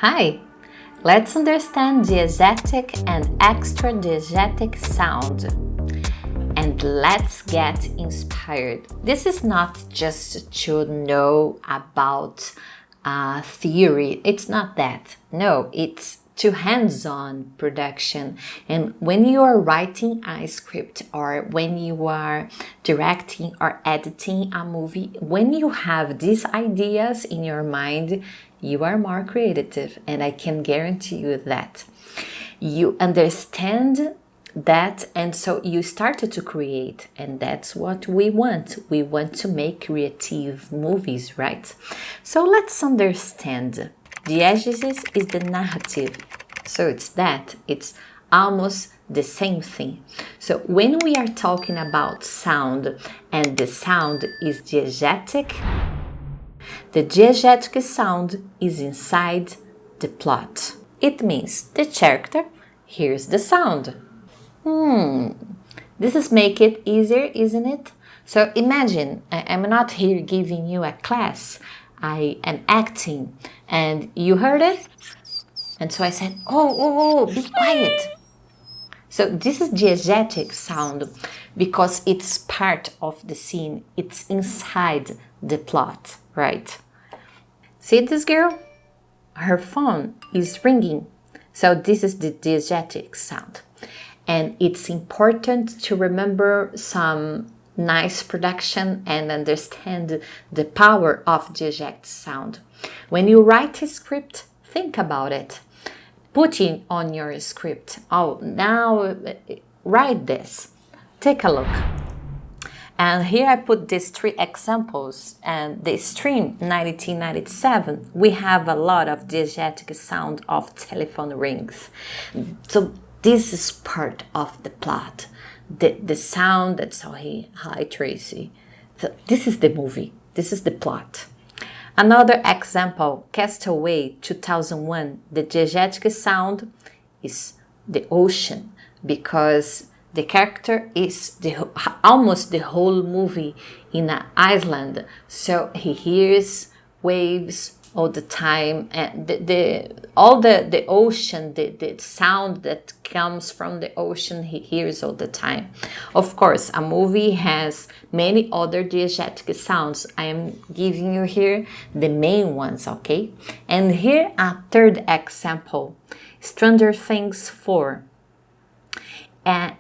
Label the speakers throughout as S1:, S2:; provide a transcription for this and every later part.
S1: Hi! Let's understand diegetic and extra-diegetic sound. And let's get inspired. This is not just to know about theory. It's not that. No, it's to hands-on production. And when you are writing a script or when you are directing or editing a movie, when you have these ideas in your mind, you are more creative, and I can guarantee you that. You understand that, and so you started to create, and that's what we want. We want to make creative movies, right? So let's understand. Diegesis is the narrative. So it's almost the same thing. So when we are talking about sound, and the sound is diegetic, the diegetic sound is inside the plot. It means the character hears the sound. This is make it easier, isn't it? So imagine, I'm not here giving you a class. I am acting and you heard it? And so I said, oh, be quiet. So this is diegetic sound because it's part of the scene. It's inside the plot, right? See this girl? Her phone is ringing. So this is the diegetic sound. And it's important to remember some nice production and understand the power of diegetic sound. When you write a script, think about it. Put it on your script. Oh, now write this. Take a look. And here I put these 3 examples. And the stream 1997, we have a lot of diegetic sound of telephone rings. So this is part of the plot. The sound that's hi Tracy. So this is the movie. This is the plot. Another example, Castaway 2001, the diegetic sound is the ocean because the character is almost the whole movie in an island. So he hears waves all the time, and the ocean, the sound that comes from the ocean, he hears all the time. Of course, a movie has many other diegetic sounds. I am giving you here the main ones, okay? And here a third example, Stranger Things 4.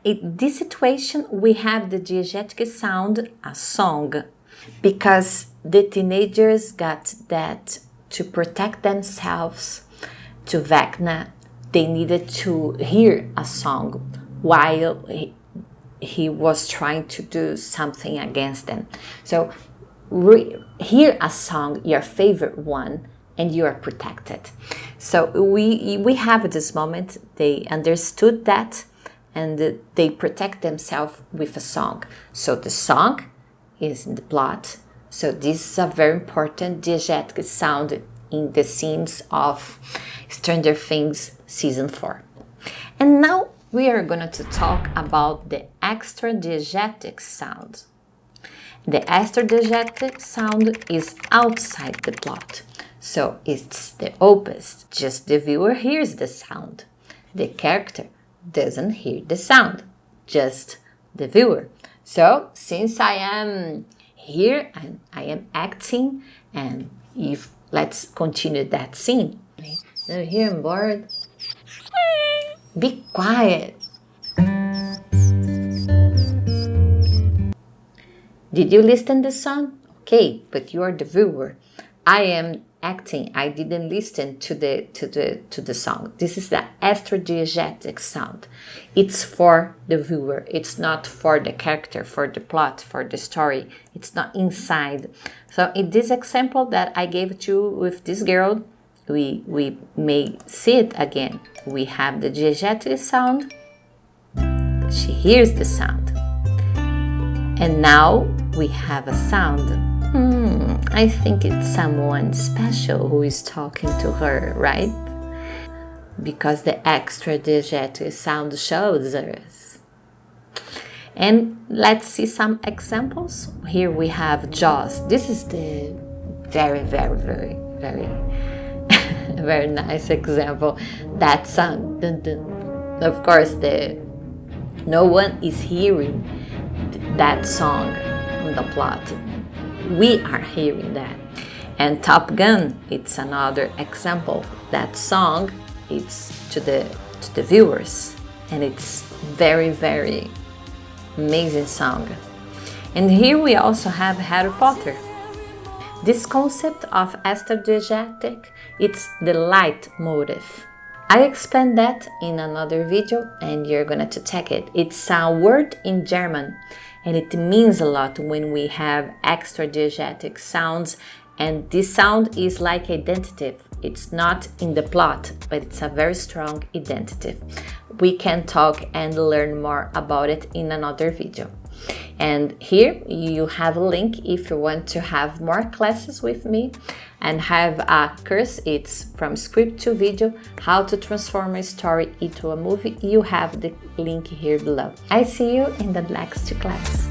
S1: In this situation, we have the diegetic sound, a song, because the teenagers got that to protect themselves, to Vecna, they needed to hear a song while he was trying to do something against them. So hear a song, your favorite one, and you are protected. So we have this moment, they understood that, and they protect themselves with a song. So the song is in the plot. So this is a very important diegetic sound in the scenes of Stranger Things Season 4. And now we are going to talk about the extra-diegetic sound. The extra-diegetic sound is outside the plot. So it's the opposite. Just the viewer hears the sound. The character doesn't hear the sound. Just the viewer. So since I am here and I am acting, and if let's continue that scene. So here I'm bored. Be quiet. Did you listen the song? Okay, but you are the viewer. I am acting. I didn't listen to the song. This is the extra-diegetic sound. It's for the viewer. It's not for the character, for the plot, for the story. It's not inside. So in this example that I gave to you with this girl, we may see it again. We have the diegetic sound. She hears the sound. And now we have a sound. I think it's someone special who is talking to her, right? Because the extra-diegetic sound shows us. And let's see some examples. Here we have Jaws. This is the very A very nice example. That song, dun, dun. Of course, no one is hearing that song on the plot. We are hearing that. And Top Gun, it's another example. That song, it's to the viewers, and it's very, very amazing song. And here we also have Harry Potter. This concept of extra-diegetic, it's the leitmotif. I explained that in another video and you're gonna to check it. It's a word in German and it means a lot when we have extra-diegetic sounds, and this sound is like identity. It's not in the plot, but it's a very strong identity. We can talk and learn more about it in another video. And here you have a link if you want to have more classes with me and have a course. It's from script to video, how to transform a story into a movie. You have the link here below. I see you in the next class.